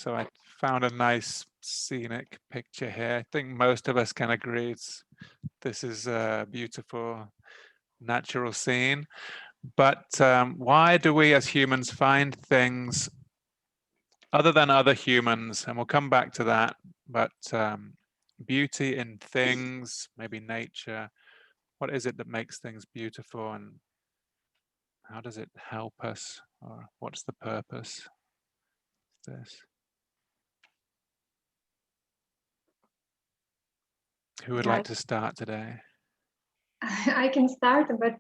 So I found a nice scenic picture here. I think most of us can agree this is a beautiful natural scene. But why do we as humans find things other than other humans? And we'll come back to that. But beauty in things, maybe nature. What is it that makes things beautiful, and how does it help us, or what's the purpose of this? Who would like to start today? I can start, but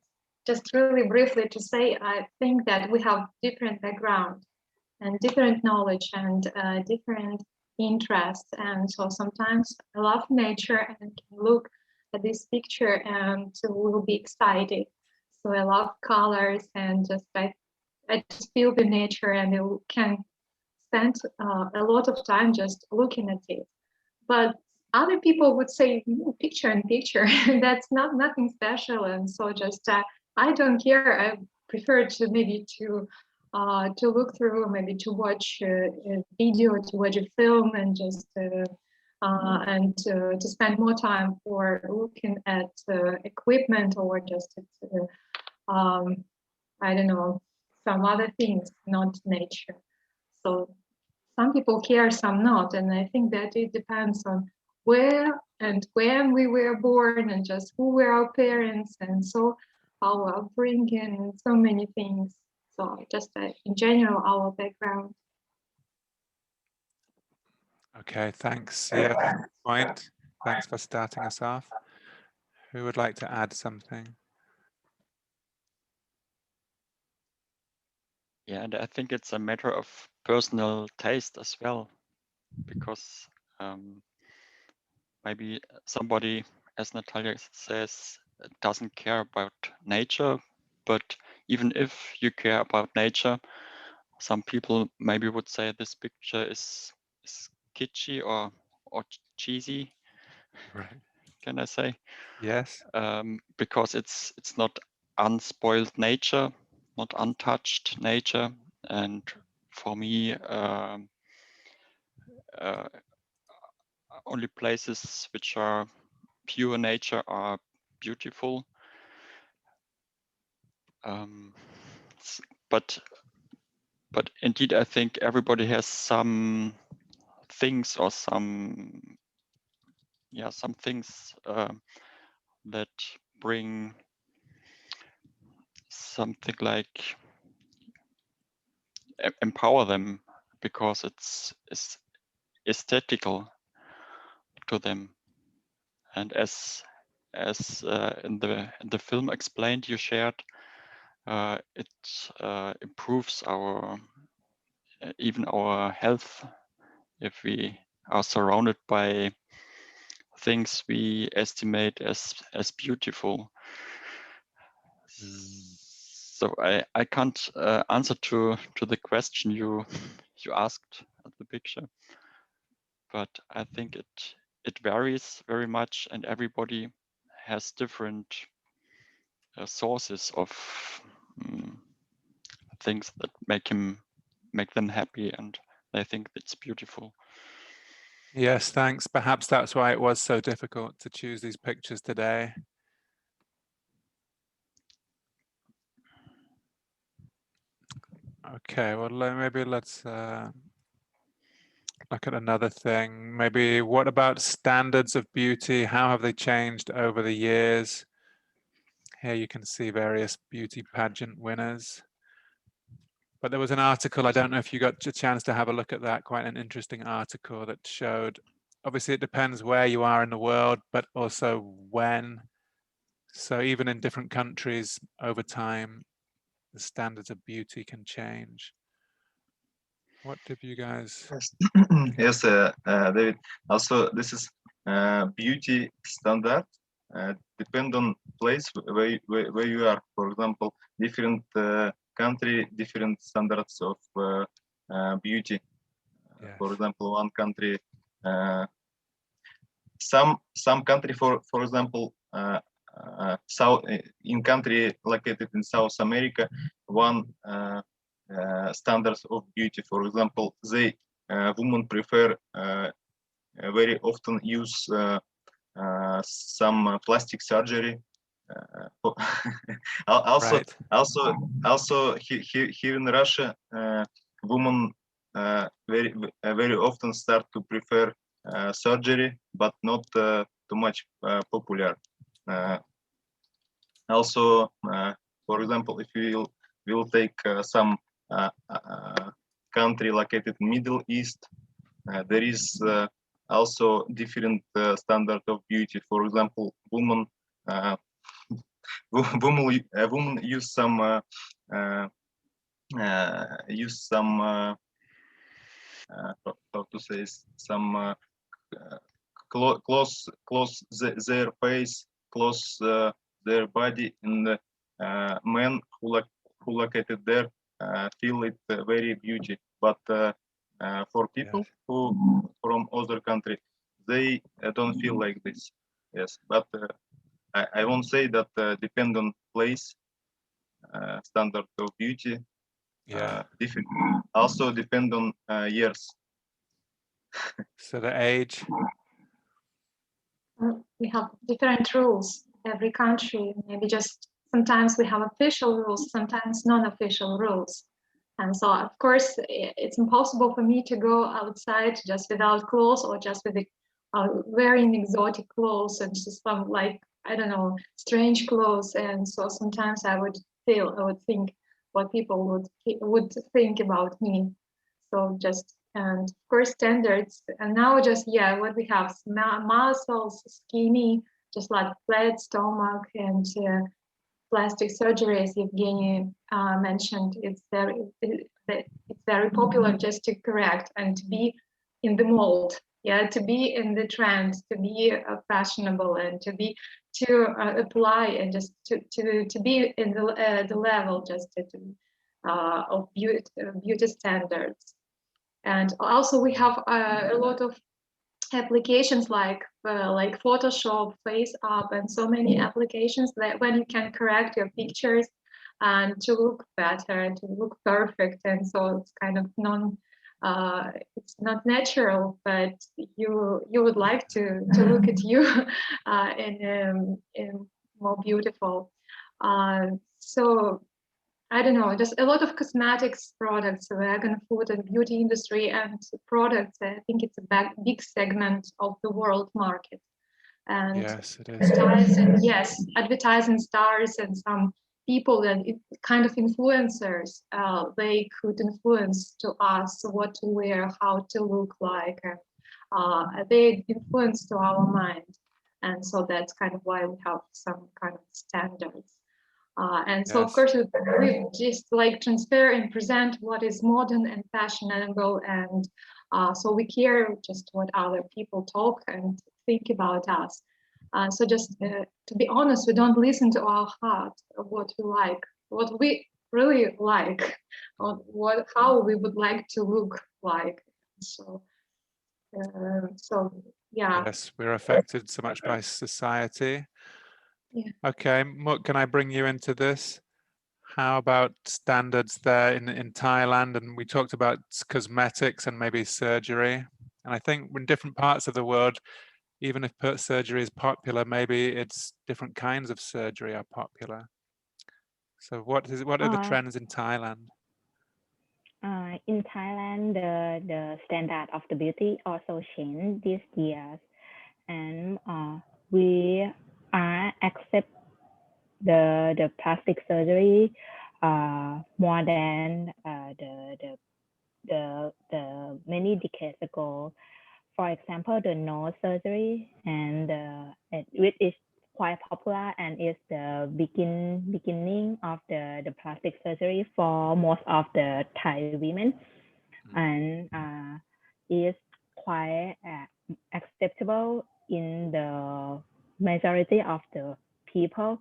just really briefly to say, I think that we have different background and different knowledge and different interests. And so sometimes I love nature and can look at this picture and will be excited. So I love colors and just I just feel the nature and I can spend a lot of time just looking at it. But other people would say picture in picture. That's not nothing special, and so just I don't care. I prefer to maybe to look through, maybe to watch a video, to watch a film, and just to spend more time for looking at equipment or just I don't know, some other things, not nature. So some people care, some not, and I think that it depends on where and when we were born and just who were our parents, and so our upbringing and so many things. So just in general, our background. Okay, thanks. Yeah, point. Thanks for starting us off. Who would like to add something? Yeah, and I think it's a matter of personal taste as well, because maybe somebody, as Natalia says, doesn't care about nature, but even if you care about nature, some people maybe would say this picture is kitschy or cheesy. Right. Can I say? Yes. Because it's not unspoiled nature, not untouched nature, and for me, only places which are pure nature are beautiful. But indeed, I think everybody has some things or some things that bring something like empower them because it's aesthetical to them. And as in the film explained, you shared, it improves our even our health if we are surrounded by things we estimate as beautiful. So I can't answer to the question you asked at the picture, but I think it varies very much, and everybody has different sources of things that make them happy, and I think it's beautiful. Yes, thanks. Perhaps that's why it was so difficult to choose these pictures today. Okay, well, maybe let's look at another thing. Maybe what about standards of beauty? How have they changed over the years? Here you can see various beauty pageant winners. But there was an article, I don't know if you got a chance to have a look at that, quite an interesting article that showed, obviously it depends where you are in the world, but also when. So even in different countries over time, the standards of beauty can change. What did you guys? Yes, yes, David. Also, this is beauty standard. Depend on place where you are. For example, different country, different standards of beauty. Yes. For example, one country, some country, for example, South in country located in South America, one standards of beauty. For example, they women prefer very often use some plastic surgery. Also, Right. also here in Russia, women very often start to prefer surgery, but not too much popular. Also, for example, if we will take some country located in Middle East, there is also different standard of beauty. For example, women women use some how to say, some close their face, close their body, and men who located there feel it very beauty. But for people who from other country, they don't feel like this. Yes, but I won't say that depend on place, standard of beauty. Different. Also depend on years. So the age. We have different rules every country. Maybe just sometimes we have official rules, sometimes non-official rules. And so, of course, it's impossible for me to go outside just without clothes or just with wearing exotic clothes and just some, like, I don't know, strange clothes. And so sometimes I would think what people would think about me. So just, and of course standards, and now just, what we have, muscles, skinny, just like flat stomach, and plastic surgery, as Evgeny mentioned. It's very popular just to correct and to be in the mold, to be in the trend, to be fashionable, and to apply, and just to be in the level just of beauty standards. And also we have a lot of applications like Photoshop, FaceApp, and so many applications that when you can correct your pictures and to look better, to look perfect. And so it's kind of it's not natural, but you would like to look at you in more beautiful. So I don't know, just a lot of cosmetics products, vegan food and beauty industry and products. I think it's a big segment of the world market. And yes, it is. Advertising stars and some people and kind of influencers, they could influence to us what to wear, how to look like, and they influence to our mind. And so that's kind of why we have some kind of standards. And so, of course, we just like transfer and present what is modern and fashionable, and so we care just what other people talk and think about us. So just to be honest, we don't listen to our heart of what we like, what we really like, or how we would like to look like. So, Yes, we're affected so much by society. Yeah. Okay, Muk, can I bring you into this? How about standards there in Thailand? And we talked about cosmetics and maybe surgery. And I think in different parts of the world, even if surgery is popular, maybe it's different kinds of surgery are popular. So what are the trends in Thailand? In Thailand, the standard of the beauty also changed these years, and we are accept the plastic surgery more than the many decades ago. For example, the nose surgery, and which is quite popular and is the beginning of the plastic surgery for most of the Thai women, and is quite acceptable in the majority of the people,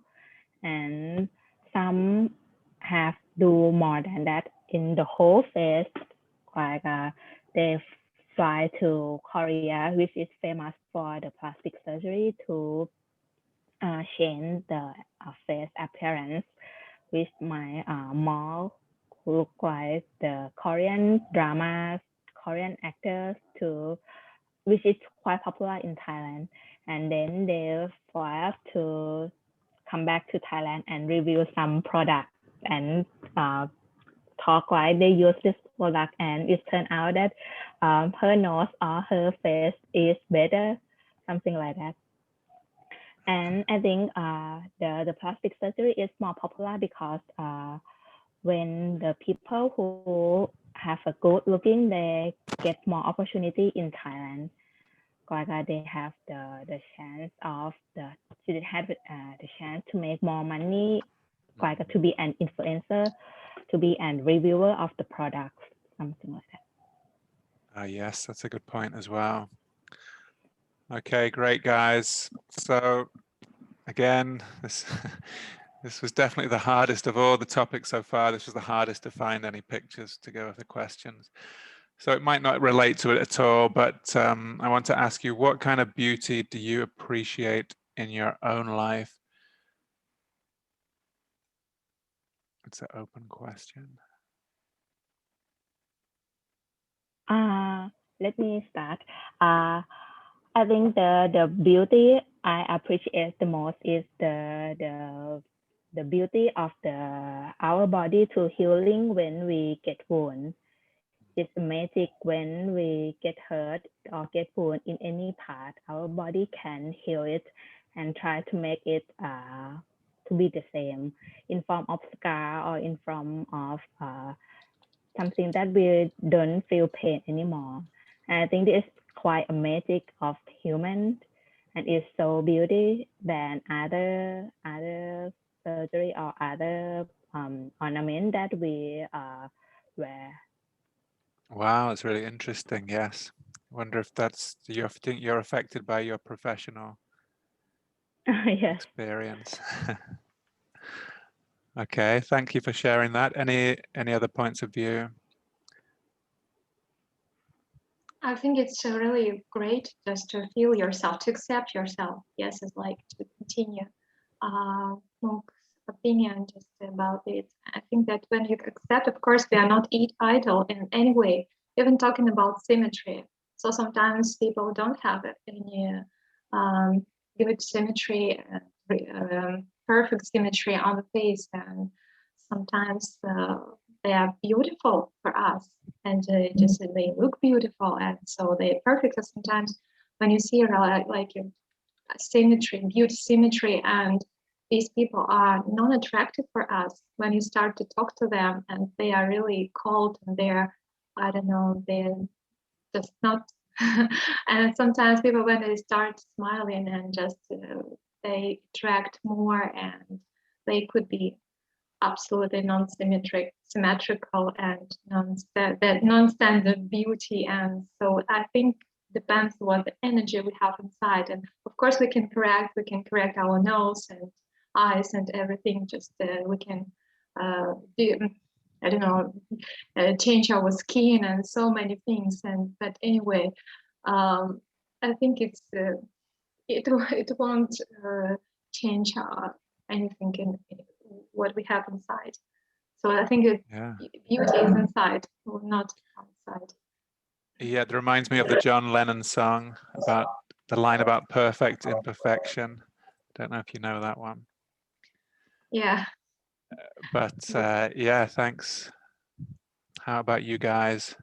and some have do more than that in the whole face, like they fly to Korea, which is famous for the plastic surgery, to change the face appearance, which might more look like the Korean dramas, Korean actors to, which is quite popular in Thailand, and then they fly up to come back to Thailand and review some products and talk like they use this product, and it turned out that her nose or her face is better, something like that. And I think the plastic surgery is more popular because when the people who have a good looking, they get more opportunity in Thailand. Like they have the chance of the chance to make more money, like to be an influencer, to be an reviewer of the products, something like that. Yes, that's a good point as well. Okay, great guys. So again, this this was definitely the hardest of all the topics so far. This was the hardest to find any pictures to go with the questions. So it might not relate to it at all, but I want to ask you, what kind of beauty do you appreciate in your own life? It's an open question. Let me start. I think the beauty I appreciate the most is the beauty of our body to healing when we get wound. It's magic when we get hurt or get wound in any part. Our body can heal it and try to make it to be the same in form of scar or in form of something that we don't feel pain anymore. And I think this is quite a magic of human, and it's so beauty than other surgery or other ornament that we wear. Wow, it's really interesting. Yes. I wonder if that's, you think you're affected by your professional Yes. experience. Okay, thank you for sharing that. Any other points of view? I think it's really great just to feel yourself, to accept yourself. Yes, it's like to continue Monk's opinion just about it. I think that when you accept, of course, we are not idle in any way, even talking about symmetry. So sometimes people don't have any good symmetry, perfect symmetry on the face, and sometimes they are beautiful for us, and just they look beautiful, and so they're perfect. So sometimes when you see like symmetry, beauty symmetry, and these people are non-attractive for us, when you start to talk to them and they are really cold and they're, I don't know, they're just not and sometimes people, when they start smiling and just they attract more, and they could be absolutely symmetrical and non-standard beauty. And so I think depends what the energy we have inside. And of course we can correct our nose and eyes and everything. Just we can do, I don't know, change our skin and so many things. And but anyway, I think it's it won't change anything in what we have inside. So I think beauty is inside, or not outside. Yeah, it reminds me of the John Lennon song about the line about perfect imperfection. Don't know if you know that one. Yeah. But yeah, thanks. How about you guys?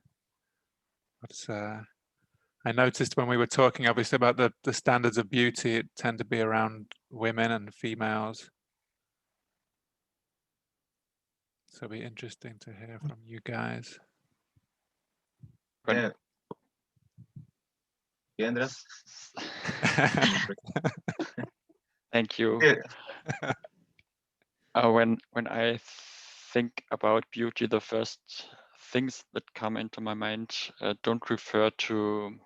What's I noticed when we were talking, obviously, about the standards of beauty, it tend to be around women and females. So it'll be interesting to hear from you guys. Yeah. Yeah, Andreas? Thank you. Yeah. When I think about beauty, the first things that come into my mind don't refer to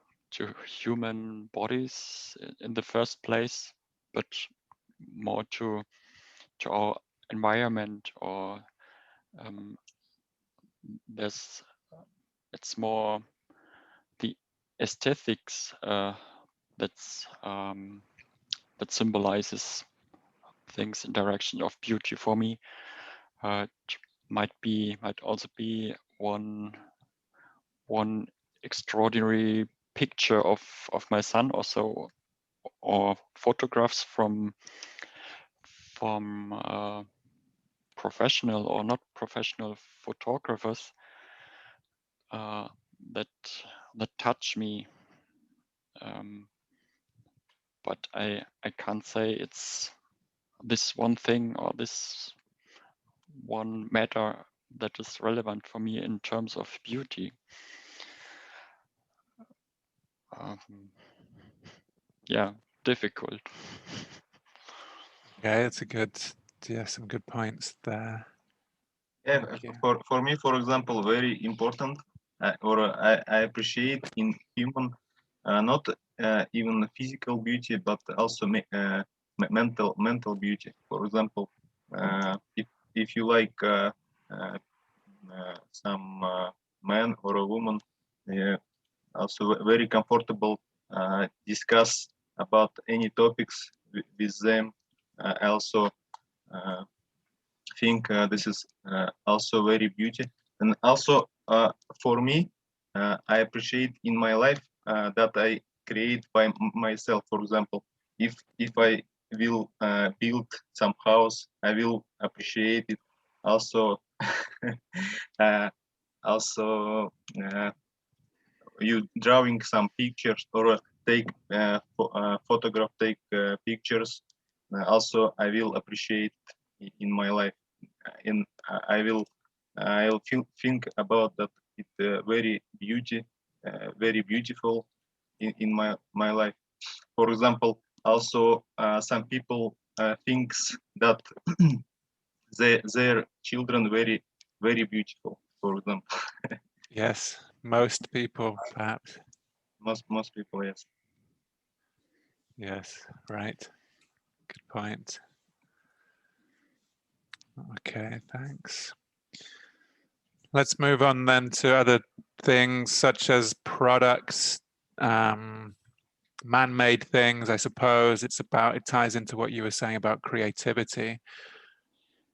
human bodies in the first place, but more to our environment, or it's more the aesthetics that symbolizes things in direction of beauty for me. It might also be one extraordinary picture of my son or so, or photographs from professional or not professional photographers that touch me, but I can't say it's this one thing or this one matter that is relevant for me in terms of beauty. Yeah, difficult. Okay, it's a good, some good points there. Yeah, Thank you. for me, for example, very important, I appreciate in human, not even physical beauty, but also mental beauty. For example, if you like some man or a woman, also very comfortable discuss about any topics with them. I also think this is also very beauty, and also for me, I appreciate in my life that I create by myself. For example, if I will build some house, I will appreciate it. Also, also you drawing some pictures or take photograph, take pictures. Also, I will appreciate in my life, and I'll think about that. It's very very beautiful in my life. For example, also some people thinks that their children very beautiful. For example, Yes, most people, perhaps. most people, yes. Yes, right. Good point. Okay, thanks. Let's move on then to other things such as products, man-made things, I suppose. It ties into what you were saying about creativity.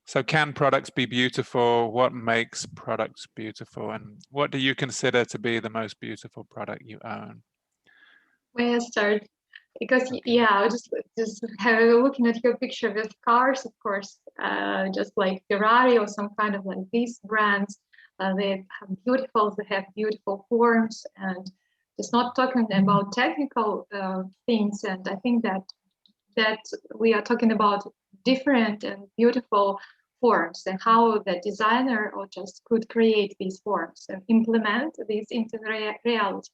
So can products be beautiful? What makes products beautiful? And what do you consider to be the most beautiful product you own? May I start? Because Okay. yeah, just looking at your picture with cars, of course, just like Ferrari or some kind of like these brands, they have beautiful forms, and just not talking about technical things. And I think that we are talking about different and beautiful forms and how the designer or just could create these forms and implement these into reality.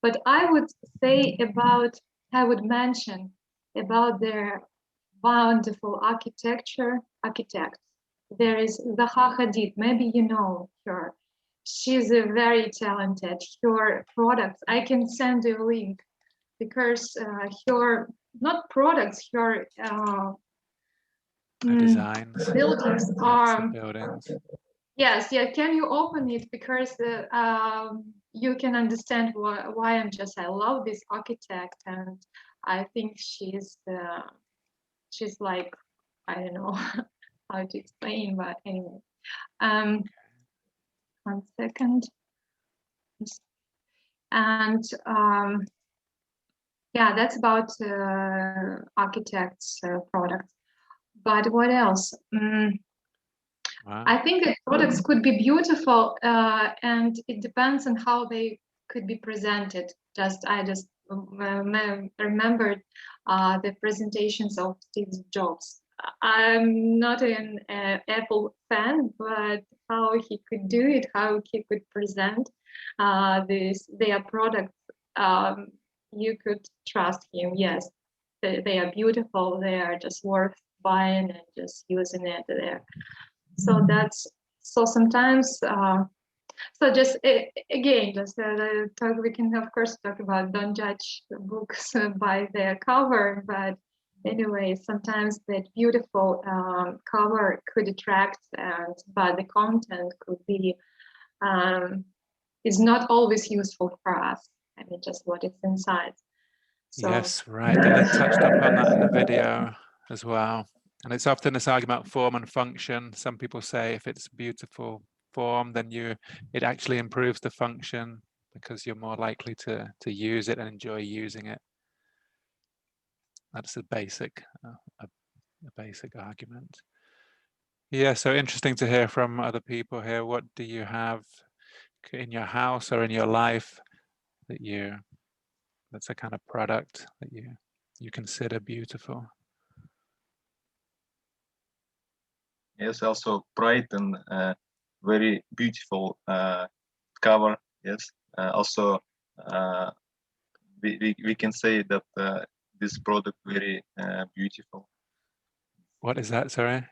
But I would mention about their wonderful architects. There is Zaha Hadid, maybe you know her. She's a very talented. Her products, I can send you a link because her, not products, her Designs, buildings lots are, of buildings. yes, yeah, can you open it? Because you can understand why I love this architect, and I think she's like, I don't know how to explain, but anyway. 1 second. And yeah, that's about architects' products. But what else? Wow. I think that products could be beautiful, and it depends on how they could be presented. I just remembered the presentations of Steve Jobs. I'm not an Apple fan, but how he could do it, how he could present their products, you could trust him. Yes, they are beautiful. They are just worth buying and just using it there. So sometimes so just again just we can of course talk about don't judge books by their cover, but anyway, sometimes that beautiful cover could attract, but the content could be is not always useful for us. I mean, just what is inside. So, yes, right. They touched upon that in the video as well. And it's often this argument form and function. Some people say if it's beautiful form, then it actually improves the function. because you're more likely to use it and enjoy using it. That's a basic argument. Yeah, so interesting to hear from other people here. What do you have in your house or in your life that's a kind of product that you consider beautiful? Yes, also bright and very beautiful cover. Yes, also we can say that this product very beautiful. What is that? Sorry.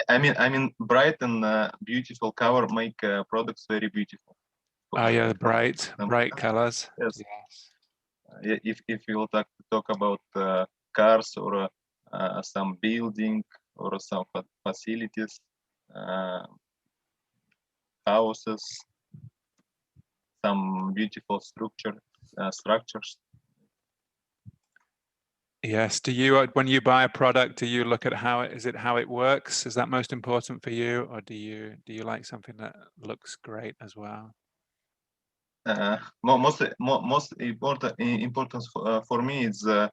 I mean bright and beautiful cover make products very beautiful. Oh yeah, the bright colors. Yes. Yes. If you will talk about cars or some building or some facilities, houses, some beautiful structures. Yes. Do you, when you buy a product, do you look at how it works? Is that most important for you, or do you like something that looks great as well? Most importance for me is that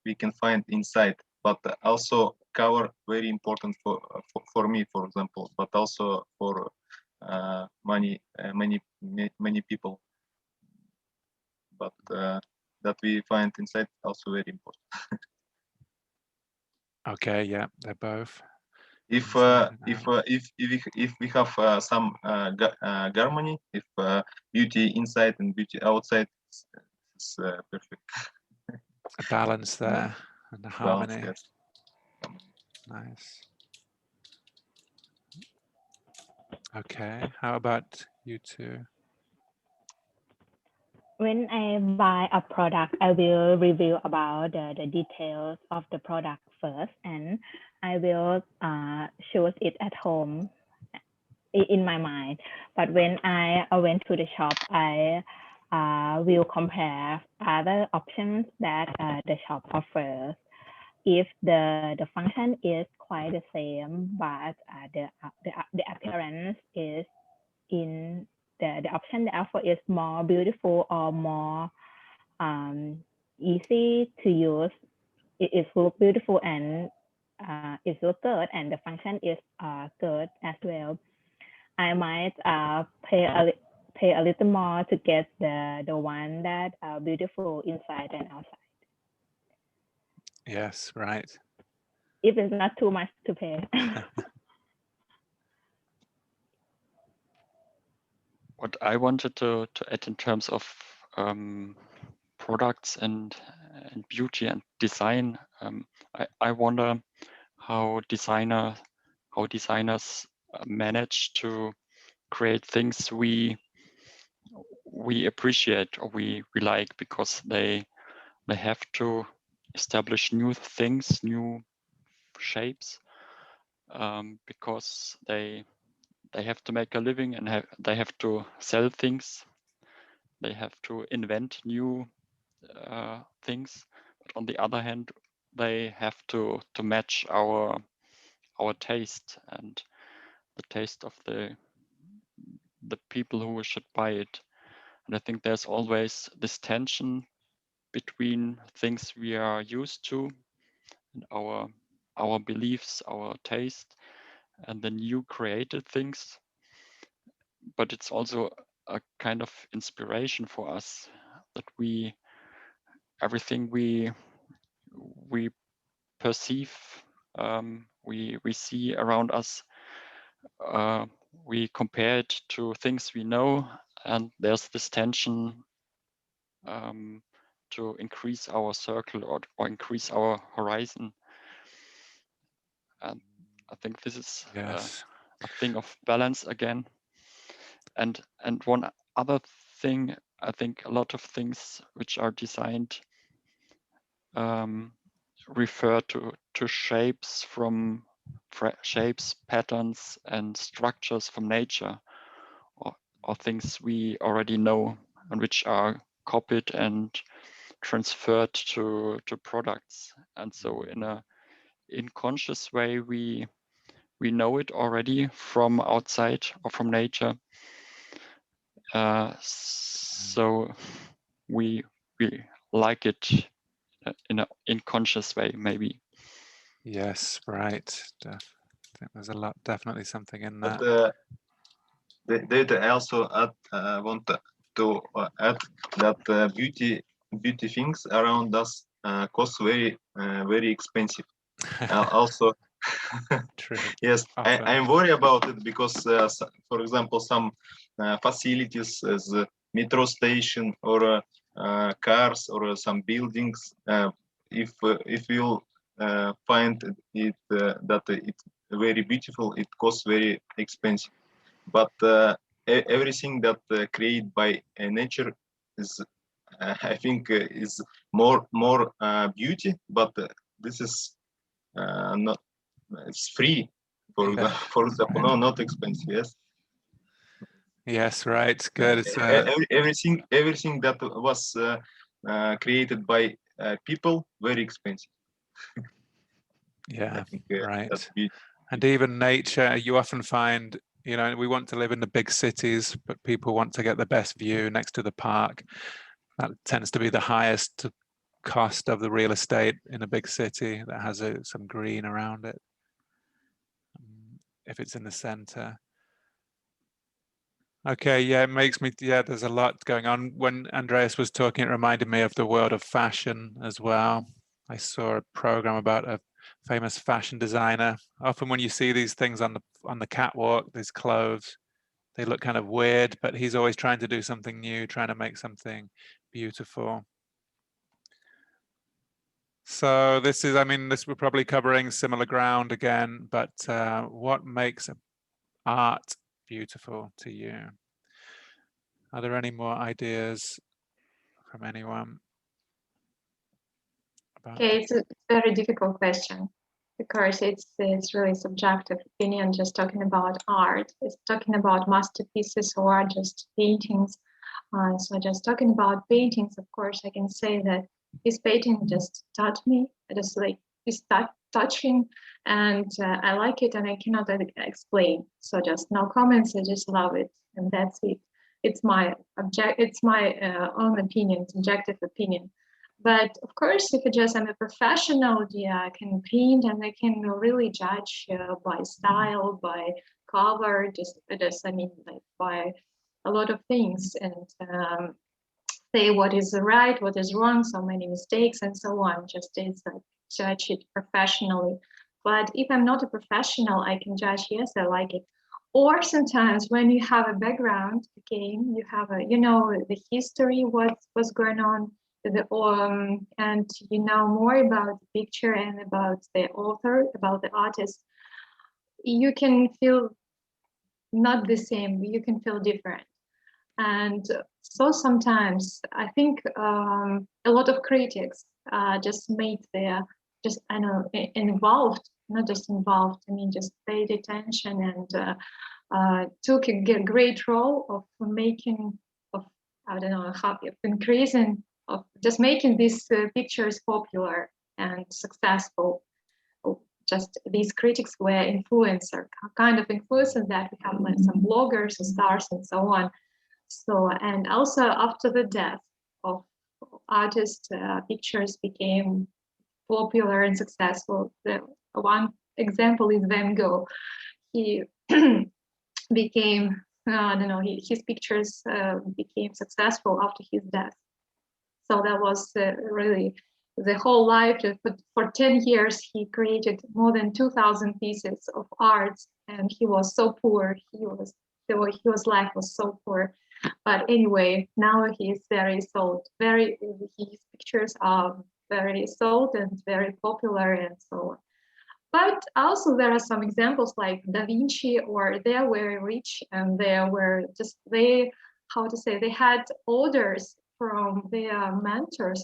we can find inside, but also cover very important for me, for example, but also for many people. But that we find inside also very important. Okay, yeah, they're both. If we have some harmony, if beauty inside and beauty outside, it's perfect. A balance there and a harmony. Balance, yes. Nice. Okay, how about you two? When I buy a product, I will review about the details of the product first, and I will choose it at home in my mind. But when I went to the shop, I will compare other options that the shop offers. If the function is quite the same, but the appearance is in the option they offer is more beautiful or more easy to use, it look beautiful and it look good, and the function is good as well, I might pay a little more to get the one that beautiful inside and outside. Yes, right. If it's not too much to pay. What I wanted to add in terms of products and beauty and design, I wonder how designers manage to create things we appreciate or we like, because they have to establish new things, new shapes, because they have to make a living and they have to sell things. They have to invent new things. But on the other hand, they have to match our taste and the taste of the people who should buy it. And I think there's always this tension between things we are used to and our beliefs, our taste, and the new created things. But it's also a kind of inspiration for us that everything we perceive, we see around us, we compare it to things we know, and there's this tension to increase our circle or increase our horizon. And I think this is Yes. a thing of balance again. And one other thing, I think a lot of things which are designed refer to shapes shapes, patterns, and structures from nature, or things we already know and which are copied and transferred to products. And so in a unconscious way, we know it already from outside or from nature, So we like it in an unconscious way, maybe. Yes, right. I think there's definitely something in that. But I also want to add that beauty things around us cost very expensive. Also, True. yes, Often. I'm worried about it because, for example, some facilities as a metro station or cars or some buildings, if you'll find it that it's very beautiful, it costs very expensive. But everything that created by nature is, I think, is more beauty. But this is not, it's free. For Yeah. for example, no, not expensive. Yes. Yes, right. Good. It's, Everything that was created by people very expensive. yeah, I think right. that's beauty. And even nature, you often find, you know, we want to live in the big cities, but people want to get the best view next to the park. That tends to be the highest cost of the real estate in a big city that has some green around it, if it's in the center. Okay, yeah, it makes me, yeah, there's a lot going on. When Andreas was talking, it reminded me of the world of fashion as well. I saw a program about a famous fashion designer. Often when you see these things on the catwalk, these clothes, they look kind of weird, but he's always trying to do something new, trying to make something beautiful. So this is, I mean, we're probably covering similar ground again, but what makes art beautiful to you? Are there any more ideas from anyone? Okay, it's a very difficult question because it's really subjective opinion. Just talking about art, it's talking about masterpieces or just paintings. So just talking about paintings, of course, I can say that this painting just touched me. It is like it's touching, and I like it, and I cannot explain. So just no comments. I just love it, and that's it. It's my own opinion, subjective opinion. But of course, if I'm a professional, yeah, I can paint and I can really judge by style, by color, I mean, like by a lot of things, and say what is right, what is wrong, so many mistakes and so on. Just it's like judge it professionally. But if I'm not a professional, I can judge, yes, I like it. Or sometimes when you have a background game, you have the history, what's going on, and you know more about the picture and about the author, about the artist, you can feel not the same, you can feel different. And so sometimes I think a lot of critics just made involved, not just involved, I mean, just paid attention and took a great role of making, of, I don't know, of increasing, of just making these pictures popular and successful. Just these critics were influencer, kind of influencers that we have like some bloggers, stars, and so on. So, and also after the death of artists, pictures became popular and successful. The one example is Van Gogh. He became, I don't know, his pictures became successful after his death. So that was really the whole life. For 10 years, he created more than 2,000 pieces of art, and he was so poor. His life was so poor. But anyway, now he's very sold. His pictures are very sold and very popular and so on. But also there are some examples like Da Vinci, or they were rich and they had orders from their mentors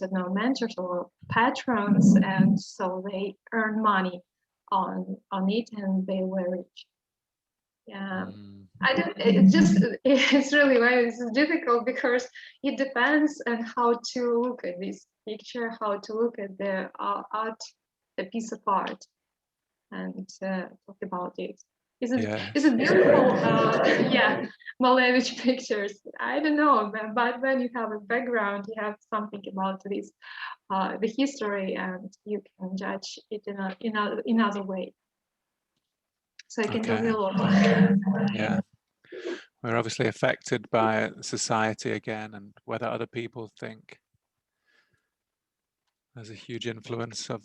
or patrons, and so they earned money on it and they were rich. Yeah, it's really it's difficult because it depends on how to look at this picture, how to look at the art, a piece of art, and talk about it. Is it Yes. is it beautiful? Yeah, Malevich pictures. I don't know, but when you have a background, you have something about this, the history, and you can judge it in another way. So I can tell you a lot. Yeah. We're obviously affected by society again, and whether other people think. There's a huge influence of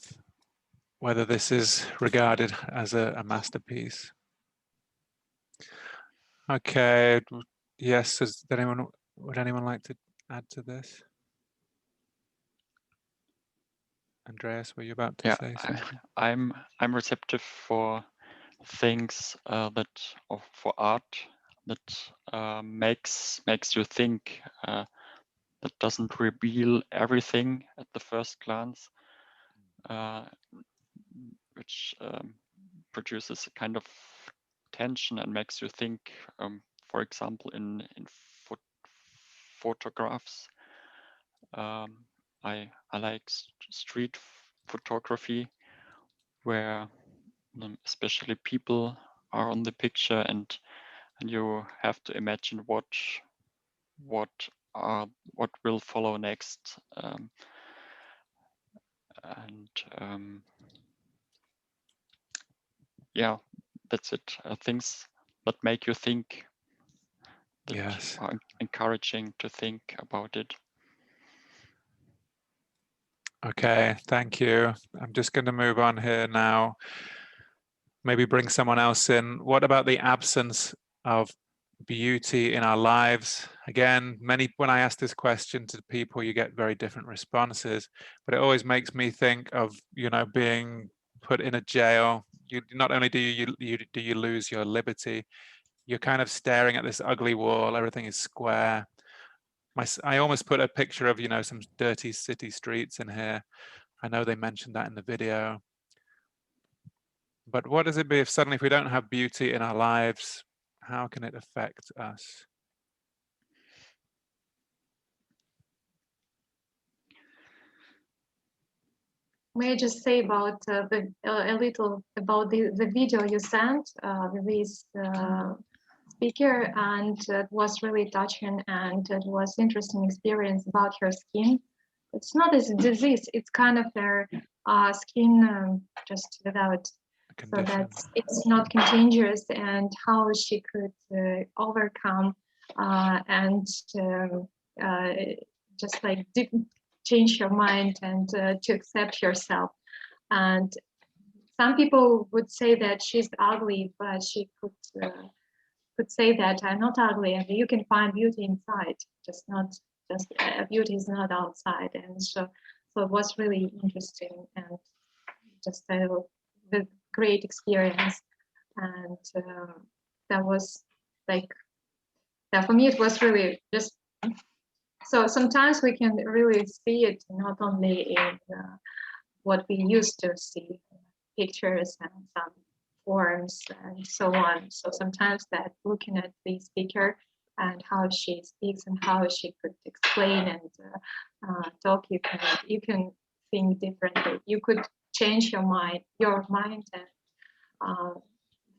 whether this is regarded as a masterpiece. Okay. Yes. Would anyone like to add to this? Andreas, were you about to say something? I'm receptive for things or for art that makes you think, that doesn't reveal everything at the first glance, which produces a kind of tension and makes you think. For example, in photographs, I like street photography, where especially people are on the picture, and you have to imagine what will follow next, yeah, that's it. Things that make you think, that Yes. are encouraging to think about it. Okay, thank you. I'm just going to move on here now. Maybe bring someone else in. What about the absence of beauty in our lives? Again, when I ask this question to people, you get very different responses, but it always makes me think of, being put in a jail. You not only do you lose your liberty, you're kind of staring at this ugly wall. Everything is square. I almost put a picture of, some dirty city streets in here. I know they mentioned that in the video. But what does it be if suddenly, if we don't have beauty in our lives, how can it affect us? May I just say about a little about the video you sent with this speaker, and it was really touching, and it was interesting experience about her skin. It's not a disease; it's kind of her skin just without. So it's not contagious, and how she could overcome and just like change your mind and to accept yourself. And some people would say that she's ugly, but she could say that I'm not ugly, and you can find beauty inside. Just beauty is not outside. And so it was really interesting, and just the great experience. And that was like, for me it was really just. So sometimes we can really see it not only in what we used to see, pictures and some forms and so on. So sometimes that looking at the speaker and how she speaks and how she could explain and talk, you can think differently. You could change your mind and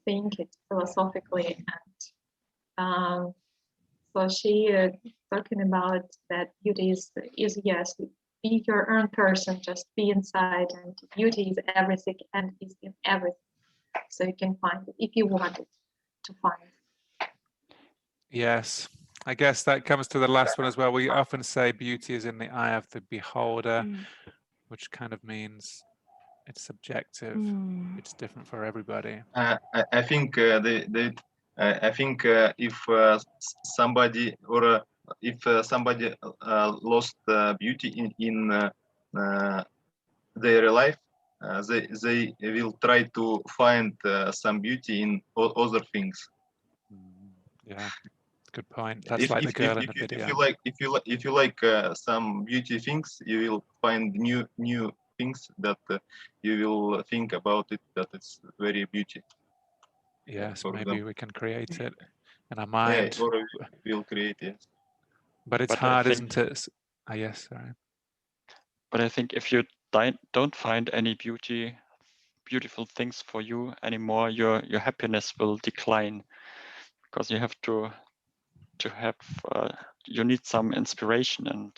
think it philosophically. And so she talking about that beauty is yes, be your own person, just be inside, and beauty is everything and is in everything. So you can find it if you want it to find. Yes, I guess that comes to the last one as well. We often say beauty is in the eye of the beholder, which kind of means it's subjective. It's different for everybody. I think if somebody lost beauty in their life, they will try to find some beauty in other things. Yeah, good point. That's like the girl in the video. If you like some beauty things, you will find new things that you will think about it, that it's very beauty. Yes, for maybe example. we can create it in our mind. Or we'll create it. But it's hard, isn't it? Yes, sorry. But I think if you don't find any beauty, beautiful things for you anymore, your happiness will decline, because you have to have you need some inspiration and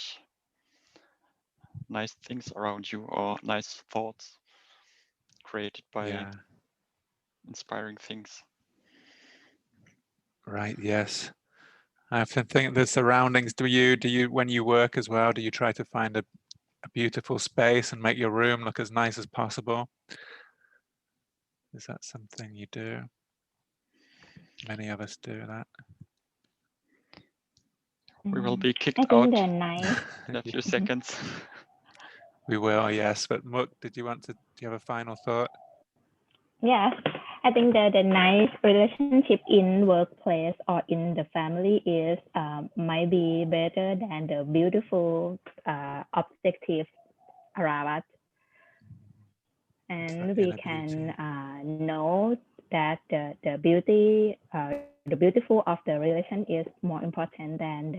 nice things around you, or nice thoughts created by Yeah. inspiring things. Right. Yes. I often think the surroundings. Do you when you work as well? Do you try to find a beautiful space and make your room look as nice as possible? Is that something you do? Many of us do that. We will be kicked I out think the nice. in a few seconds. We will, yes. But Muk, do you have a final thought? Yeah, I think that the nice relationship in workplace or in the family is might be better than the beautiful objective around us, and we can know that the beauty, the beautiful of the relation is more important than